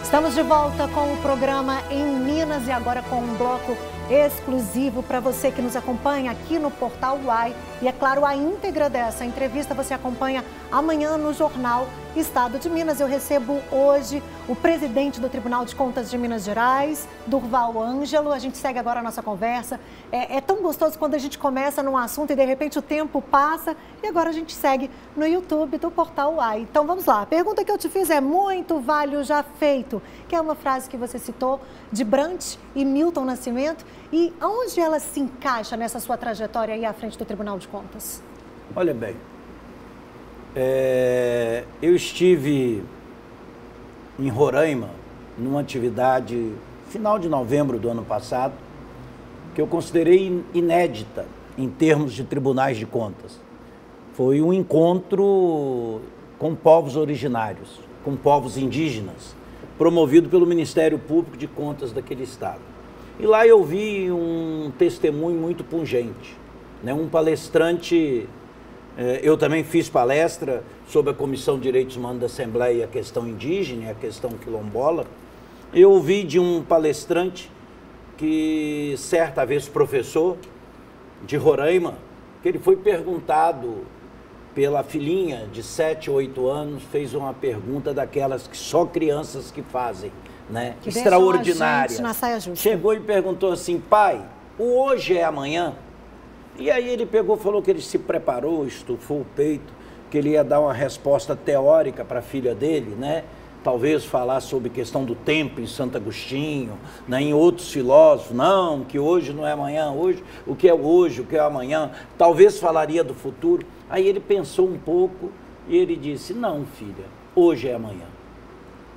Estamos de volta com o programa Em Minas e agora com um bloco exclusivo para você que nos acompanha aqui no Portal UAI. E é claro, a íntegra dessa entrevista você acompanha amanhã no jornal Estado de Minas. Eu recebo hoje o presidente do Tribunal de Contas de Minas Gerais, Durval Ângelo. A gente segue agora a nossa conversa. É tão gostoso quando a gente começa num assunto e de repente o tempo passa. E agora a gente segue no YouTube do Portal UAI. Então vamos lá. A pergunta que eu te fiz é: muito vale o já feito? Que é uma frase que você citou de Brant e Milton Nascimento. E aonde ela se encaixa nessa sua trajetória aí à frente do Tribunal de Contas? Olha bem, eu estive em Roraima numa atividade final de novembro do ano passado que eu considerei inédita em termos de tribunais de contas. Foi um encontro com povos originários, com povos indígenas, promovido pelo Ministério Público de Contas daquele estado. E lá eu vi um testemunho muito pungente, né? Um palestrante, eu também fiz palestra sobre a Comissão de Direitos Humanos da Assembleia, a questão indígena e a questão quilombola. Eu ouvi de um palestrante que, certa vez, professor de Roraima, que ele foi perguntado pela filhinha de 7, 8 anos, fez uma pergunta daquelas que só crianças que fazem, né? Que extraordinária. Na saia justa. Chegou e perguntou assim: pai, o hoje é amanhã? E aí ele pegou, falou que ele se preparou, estufou o peito, que ele ia dar uma resposta teórica para a filha dele, né? Talvez falar sobre questão do tempo em Santo Agostinho, né? Em outros filósofos, não, que hoje não é amanhã, hoje, o que é hoje, o que é amanhã, talvez falaria do futuro. Aí ele pensou um pouco e ele disse: não, filha, hoje é amanhã,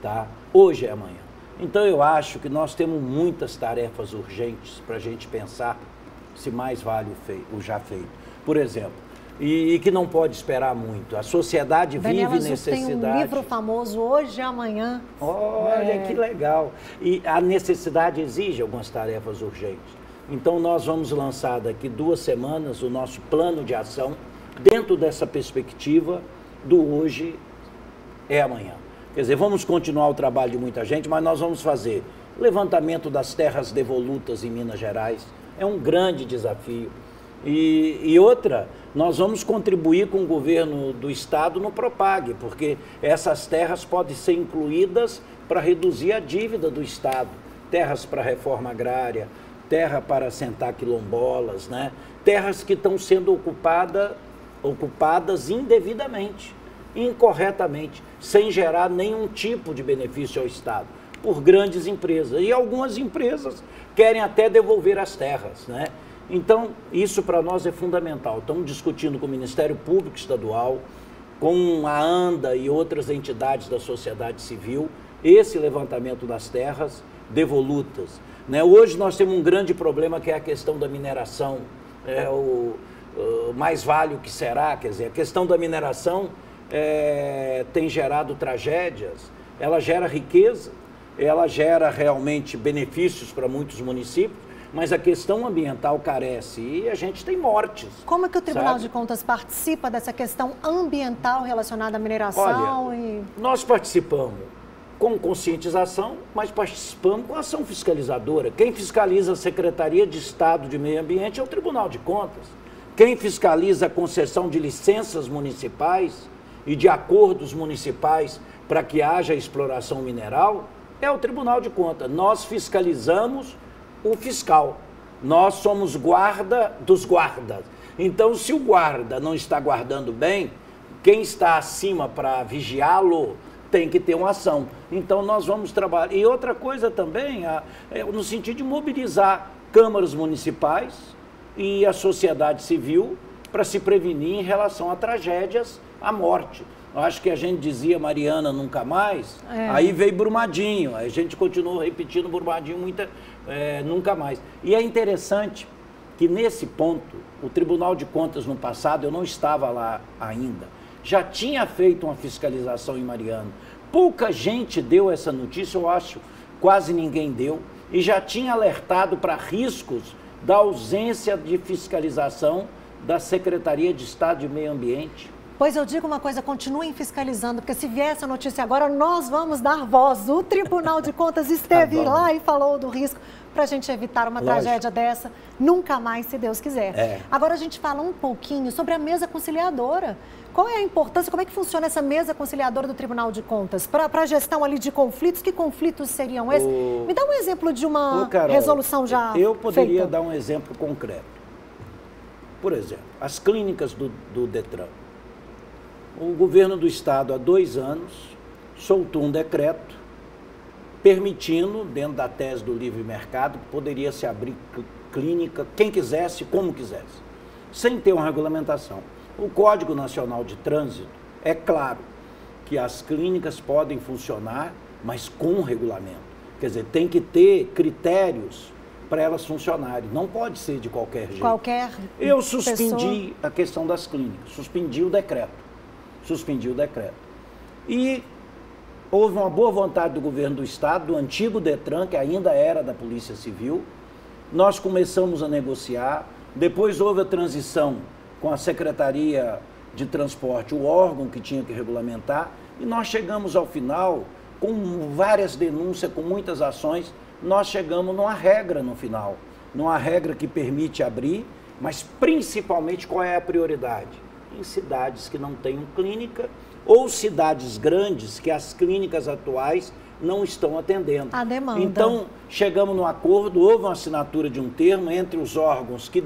tá? Hoje é amanhã. Então eu acho que nós temos muitas tarefas urgentes para a gente pensar se mais vale o já feito. Por exemplo, e que não pode esperar muito. A sociedade vive necessidade. Tem um livro famoso, Hoje é Amanhã. Olha, que legal. E a necessidade exige algumas tarefas urgentes. Então nós vamos lançar daqui 2 semanas o nosso plano de ação dentro dessa perspectiva do hoje é amanhã. Quer dizer, vamos continuar o trabalho de muita gente, mas nós vamos fazer levantamento das terras devolutas em Minas Gerais. É um grande desafio. E outra, nós vamos contribuir com o governo do estado no Propag, porque essas terras podem ser incluídas para reduzir a dívida do estado. Terras para reforma agrária, terra para assentar quilombolas, né? Terras que estão sendo ocupadas indevidamente, incorretamente, sem gerar nenhum tipo de benefício ao estado, por grandes empresas. E algumas empresas querem até devolver as terras, né? Então, isso para nós é fundamental. Estamos discutindo com o Ministério Público Estadual, com a ANDA e outras entidades da sociedade civil, esse levantamento das terras devolutas, né? Hoje nós temos um grande problema que é a questão da mineração, mais vale o que será, quer dizer, a questão da mineração tem gerado tragédias, ela gera riqueza, ela gera realmente benefícios para muitos municípios, mas a questão ambiental carece e a gente tem mortes. Como é que o Tribunal de Contas participa dessa questão ambiental relacionada à mineração? Olha, nós participamos com conscientização, mas participamos com ação fiscalizadora. Quem fiscaliza a Secretaria de Estado de Meio Ambiente é o Tribunal de Contas. Quem fiscaliza a concessão de licenças municipais e de acordos municipais para que haja exploração mineral é o Tribunal de Contas. Nós fiscalizamos o fiscal. Nós somos guarda dos guardas. Então, se o guarda não está guardando bem, quem está acima para vigiá-lo tem que ter uma ação. Então, nós vamos trabalhar. E outra coisa também, no sentido de mobilizar câmaras municipais e a sociedade civil para se prevenir em relação a tragédias, à morte. Eu acho que a gente dizia Mariana nunca mais, aí veio Brumadinho, aí a gente continuou repetindo Brumadinho nunca mais. E é interessante que nesse ponto, o Tribunal de Contas no passado, eu não estava lá ainda, já tinha feito uma fiscalização em Mariana. Pouca gente deu essa notícia, eu acho, quase ninguém deu, e já tinha alertado para riscos da ausência de fiscalização da Secretaria de Estado de Meio Ambiente. Pois eu digo uma coisa, continuem fiscalizando, porque se vier essa notícia agora, nós vamos dar voz. O Tribunal de Contas esteve lá e falou do risco para a gente evitar uma tragédia dessa. Nunca mais, se Deus quiser. Agora a gente fala um pouquinho sobre a mesa conciliadora. Qual é a importância, como é que funciona essa mesa conciliadora do Tribunal de Contas? Para a gestão ali de conflitos, que conflitos seriam esses? Me dá um exemplo de uma Carol, resolução já eu poderia feita. dar um exemplo concreto. Por exemplo, as clínicas do Detran. O governo do estado, há 2 anos, soltou um decreto permitindo, dentro da tese do livre mercado, que poderia se abrir clínica, quem quisesse, como quisesse, sem ter uma regulamentação. O Código Nacional de Trânsito é claro que as clínicas podem funcionar, mas com regulamento. Quer dizer, tem que ter critérios para elas funcionarem. Não pode ser de qualquer jeito. Eu suspendi a questão das clínicas, suspendi o decreto. E houve uma boa vontade do governo do estado, do antigo Detran, que ainda era da Polícia Civil. Nós começamos a negociar, depois houve a transição com a Secretaria de Transporte, o órgão que tinha que regulamentar, e nós chegamos ao final, com várias denúncias, com muitas ações, nós chegamos numa regra no final, numa regra que permite abrir, mas principalmente qual é a prioridade? Em cidades que não tenham clínica ou cidades grandes que as clínicas atuais não estão atendendo. A demanda. Então, chegamos num acordo, houve uma assinatura de um termo entre os órgãos que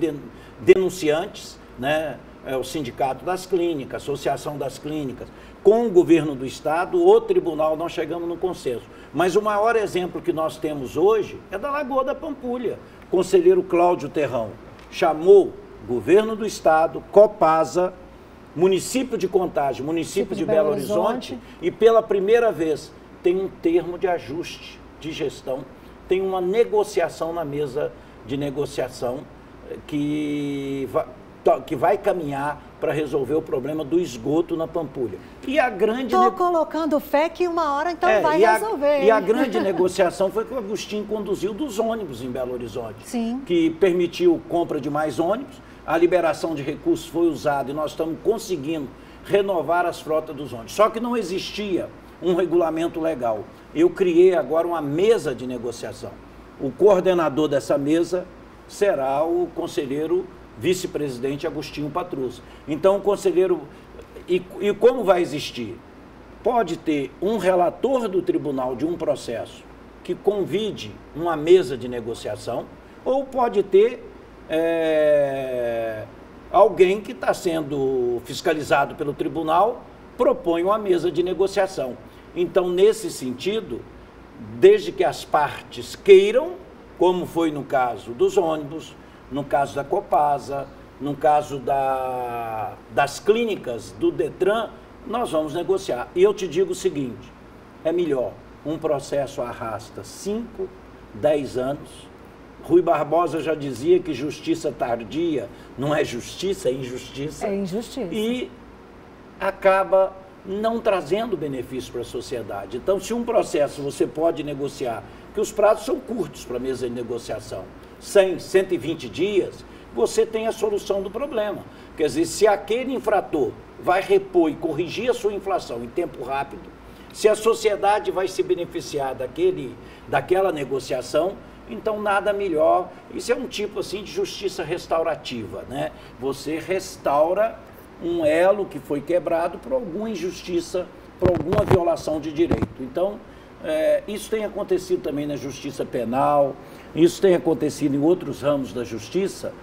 denunciantes, né, o Sindicato das Clínicas, a Associação das Clínicas, com o governo do estado, o tribunal, nós chegamos no consenso. Mas o maior exemplo que nós temos hoje é da Lagoa da Pampulha. O conselheiro Cláudio Terrão chamou governo do estado, Copasa, município de Contagem, município de Belo Horizonte, e pela primeira vez tem um termo de ajuste de gestão, tem uma negociação na mesa de negociação que vai caminhar para resolver o problema do esgoto na Pampulha. E a grande... Estou colocando fé que uma hora então vai resolver. E a grande negociação foi que o Agostinho conduziu dos ônibus em Belo Horizonte. Sim. Que permitiu compra de mais ônibus, a liberação de recursos foi usada e nós estamos conseguindo renovar as frotas dos ônibus. Só que não existia um regulamento legal. Eu criei agora uma mesa de negociação. O coordenador dessa mesa será o conselheiro vice-presidente Agostinho Patrus. Então, o conselheiro... E como vai existir? Pode ter um relator do tribunal de um processo que convide uma mesa de negociação, ou pode ter alguém que está sendo fiscalizado pelo tribunal, propõe uma mesa de negociação. Então, nesse sentido, desde que as partes queiram, como foi no caso dos ônibus, no caso da Copasa, no caso das clínicas do Detran, nós vamos negociar. E eu te digo o seguinte, é melhor, um processo arrasta 5, 10 anos. Rui Barbosa já dizia que justiça tardia não é justiça, é injustiça. É injustiça. E acaba não trazendo benefício para a sociedade. Então, se um processo você pode negociar, que os prazos são curtos para a mesa de negociação, 100, 120 dias, você tem a solução do problema. Quer dizer, se aquele infrator vai repor e corrigir a sua inflação em tempo rápido, se a sociedade vai se beneficiar daquela negociação, então nada melhor. Isso é um tipo assim de justiça restaurativa, né? Você restaura um elo que foi quebrado por alguma injustiça, por alguma violação de direito. Então, isso tem acontecido também na justiça penal, isso tem acontecido em outros ramos da justiça,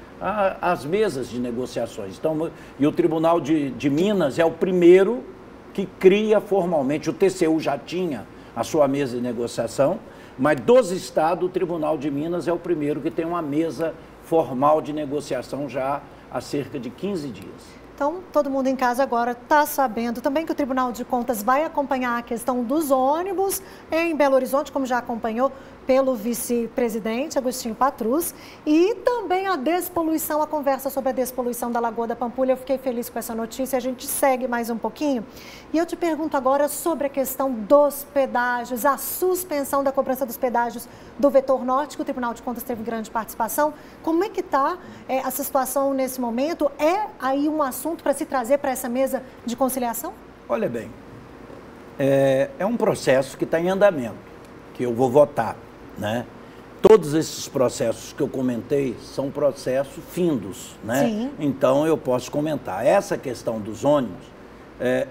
as mesas de negociações. Então, e o Tribunal de Minas é o primeiro que cria formalmente, o TCU já tinha a sua mesa de negociação, mas dos estados, o Tribunal de Minas é o primeiro que tem uma mesa formal de negociação já há cerca de 15 dias. Então, todo mundo em casa agora está sabendo também que o Tribunal de Contas vai acompanhar a questão dos ônibus em Belo Horizonte, como já acompanhou pelo vice-presidente Agostinho Patrus, e também a despoluição, a conversa sobre a despoluição da Lagoa da Pampulha. Eu fiquei feliz com essa notícia, a gente segue mais um pouquinho. E eu te pergunto agora sobre a questão dos pedágios, a suspensão da cobrança dos pedágios do Vetor Norte, que o Tribunal de Contas teve grande participação. Como é que está essa situação nesse momento? É aí um assunto para se trazer para essa mesa de conciliação? Olha bem, é um processo que está em andamento, que eu vou votar, né? Todos esses processos que eu comentei são processos findos, né? Sim. Então eu posso comentar. Essa questão dos ônibus,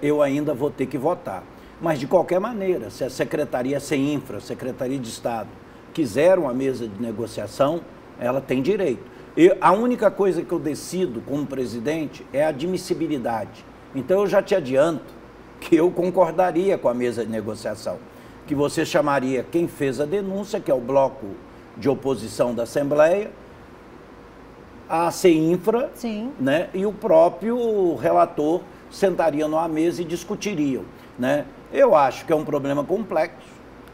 eu ainda vou ter que votar. Mas de qualquer maneira, se a Secretaria Sem Infra, a Secretaria de Estado, quiser uma mesa de negociação, ela tem direito. A única coisa que eu decido como presidente é a admissibilidade. Então eu já te adianto que eu concordaria com a mesa de negociação, que você chamaria quem fez a denúncia, que é o bloco de oposição da Assembleia, a CEINFRA, né, e o próprio relator sentariam numa mesa e discutiriam, né? Eu acho que é um problema complexo,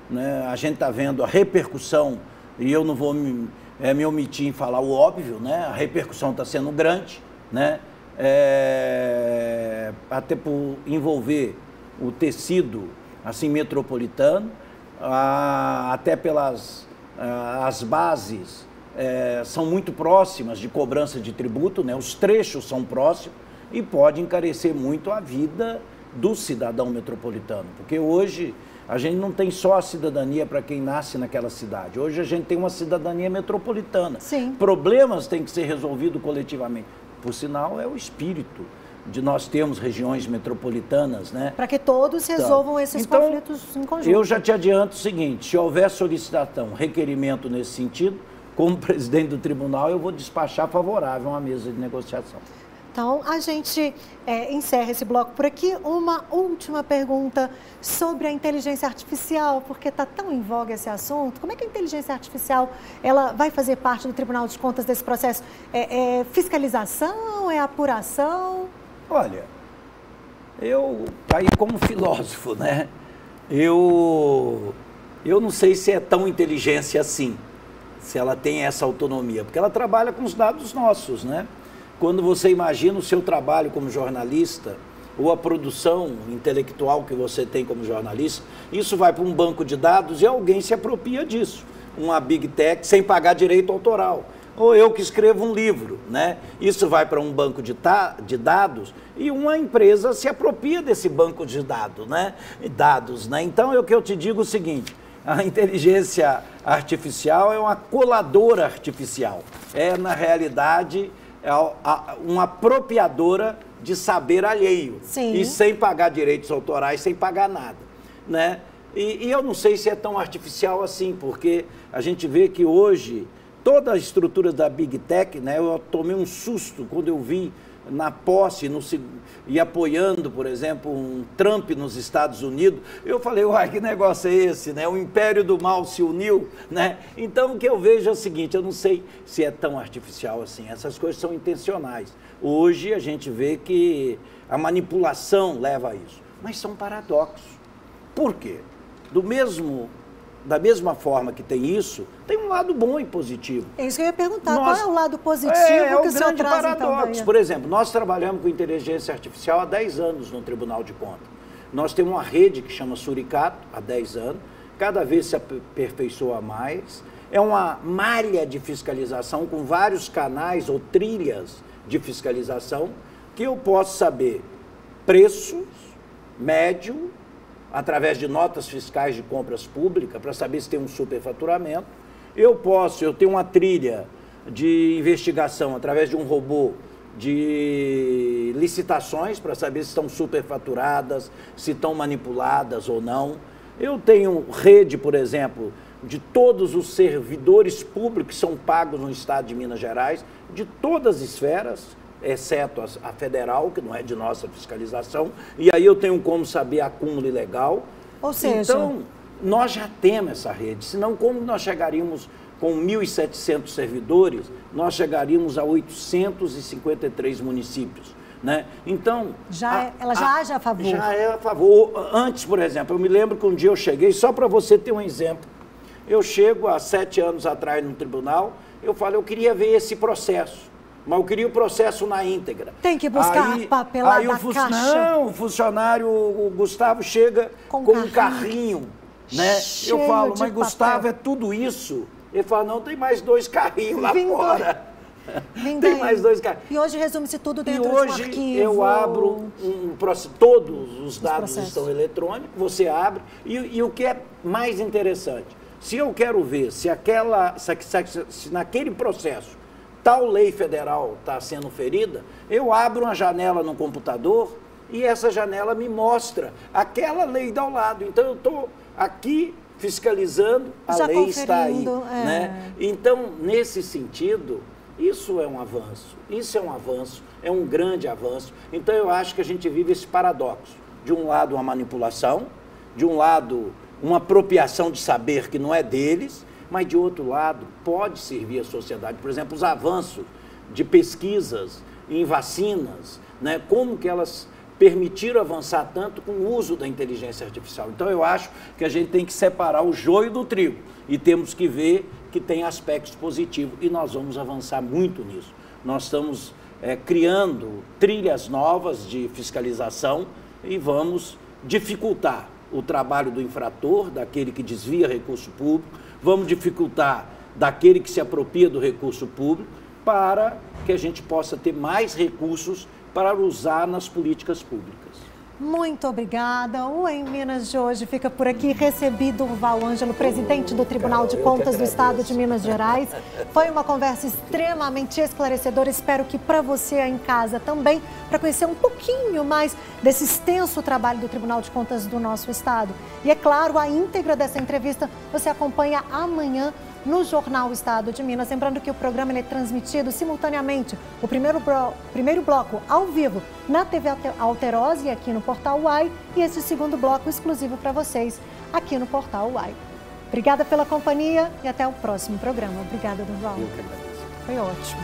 né? A gente está vendo a repercussão, e eu não vou me omitir em falar o óbvio, né? A repercussão está sendo grande, né? Até por envolver o tecido assim metropolitano, até pelas as bases são muito próximas de cobrança de tributo, né? Os trechos são próximos e pode encarecer muito a vida do cidadão metropolitano, porque hoje a gente não tem só a cidadania para quem nasce naquela cidade, hoje a gente tem uma cidadania metropolitana. Sim. Problemas têm que ser resolvidos coletivamente. Por sinal, é o espírito de nós termos regiões metropolitanas, né? Para que todos resolvam esses conflitos em conjunto. Eu já te adianto o seguinte, se houver solicitação, requerimento nesse sentido, como presidente do tribunal, eu vou despachar favorável a uma mesa de negociação. Então, a gente encerra esse bloco por aqui. Uma última pergunta sobre a inteligência artificial, porque está tão em voga esse assunto. Como é que a inteligência artificial ela vai fazer parte do Tribunal de Contas desse processo? É fiscalização? É apuração? Olha, eu, aí como filósofo, né? Eu não sei se é tão inteligência assim, se ela tem essa autonomia, porque ela trabalha com os dados nossos, né? Quando você imagina o seu trabalho como jornalista, ou a produção intelectual que você tem como jornalista, isso vai para um banco de dados e alguém se apropria disso. Uma Big Tech sem pagar direito autoral. Ou eu que escrevo um livro, né? Isso vai para um banco de dados e uma empresa se apropria desse banco de dados, né? Então, o que eu te digo é o seguinte, a inteligência artificial é uma coladora artificial. Na realidade, uma apropriadora de saber alheio. Sim. E sem pagar direitos autorais, sem pagar nada, né? E eu não sei se é tão artificial assim, porque a gente vê que hoje toda a estrutura da Big Tech, né? Eu tomei um susto quando eu vi na posse e apoiando, por exemplo, um Trump nos Estados Unidos. Eu falei, uai, que negócio é esse, né? O império do mal se uniu, né? Então, o que eu vejo é o seguinte, eu não sei se é tão artificial assim, essas coisas são intencionais. Hoje a gente vê que a manipulação leva a isso, mas são paradoxos. Por quê? Da mesma forma que tem isso, tem um lado bom e positivo. É isso que eu ia perguntar. Qual é o lado positivo que o senhor traz, paradoxo. Então, por exemplo, nós trabalhamos com inteligência artificial há 10 anos no Tribunal de Contas. Nós temos uma rede que chama Suricato, há 10 anos, cada vez se aperfeiçoa mais. É uma malha de fiscalização com vários canais ou trilhas de fiscalização que eu posso saber preços, médio, através de notas fiscais de compras públicas, para saber se tem um superfaturamento. Eu tenho uma trilha de investigação através de um robô de licitações, para saber se estão superfaturadas, se estão manipuladas ou não. Eu tenho rede, por exemplo, de todos os servidores públicos que são pagos no estado de Minas Gerais, de todas as esferas, exceto a federal, que não é de nossa fiscalização, e aí eu tenho como saber acúmulo ilegal. Ou seja... Então, nós já temos essa rede, senão como nós chegaríamos com 1.700 servidores, nós chegaríamos a 853 municípios, né? Então... ela já age a favor? Já é a favor. Antes, por exemplo, eu me lembro que um dia eu cheguei, só para você ter um exemplo, Eu chego há 7 anos atrás no tribunal, eu falo, eu queria ver esse processo. Mas eu queria o processo na íntegra. Tem que buscar a papelada da caixa. Não, o funcionário, o Gustavo, chega com um carrinho, né? Eu falo, mas Gustavo, é tudo isso? Ele fala, não, tem mais 2 carrinhos lá fora. Tem mais 2 carrinhos. E hoje resume-se tudo dentro de um arquivo. E hoje eu abro todos os dados estão eletrônicos, você abre. E o que é mais interessante, se eu quero ver se naquele processo tal lei federal está sendo ferida, eu abro uma janela no computador e essa janela me mostra aquela lei ao lado. Então, eu estou aqui fiscalizando, a lei está aí. Né? Então, nesse sentido, isso é um avanço, é um grande avanço. Então, eu acho que a gente vive esse paradoxo. De um lado, uma manipulação, de um lado, uma apropriação de saber que não é deles, mas, de outro lado, pode servir à sociedade. Por exemplo, os avanços de pesquisas em vacinas, né? Como que elas permitiram avançar tanto com o uso da inteligência artificial. Então, eu acho que a gente tem que separar o joio do trigo e temos que ver que tem aspectos positivos e nós vamos avançar muito nisso. Nós estamos criando trilhas novas de fiscalização e vamos dificultar o trabalho do infrator, daquele que desvia recurso público, vamos dificultar daquele que se apropria do recurso público para que a gente possa ter mais recursos para usar nas políticas públicas. Muito obrigada. O Em Minas de hoje fica por aqui. Recebi Durval Ângelo, presidente do Tribunal de Contas do Estado de Minas Gerais. Foi uma conversa extremamente esclarecedora. Espero que para você aí em casa também, para conhecer um pouquinho mais desse extenso trabalho do Tribunal de Contas do nosso Estado. E é claro, a íntegra dessa entrevista você acompanha amanhã no Jornal Estado de Minas. Lembrando que o programa é transmitido simultaneamente, o primeiro bloco ao vivo na TV Alterosa e aqui no Portal UAI, e esse segundo bloco exclusivo para vocês aqui no Portal UAI. Obrigada pela companhia e até o próximo programa. Obrigada, Durval. Eu que agradeço. Foi ótimo.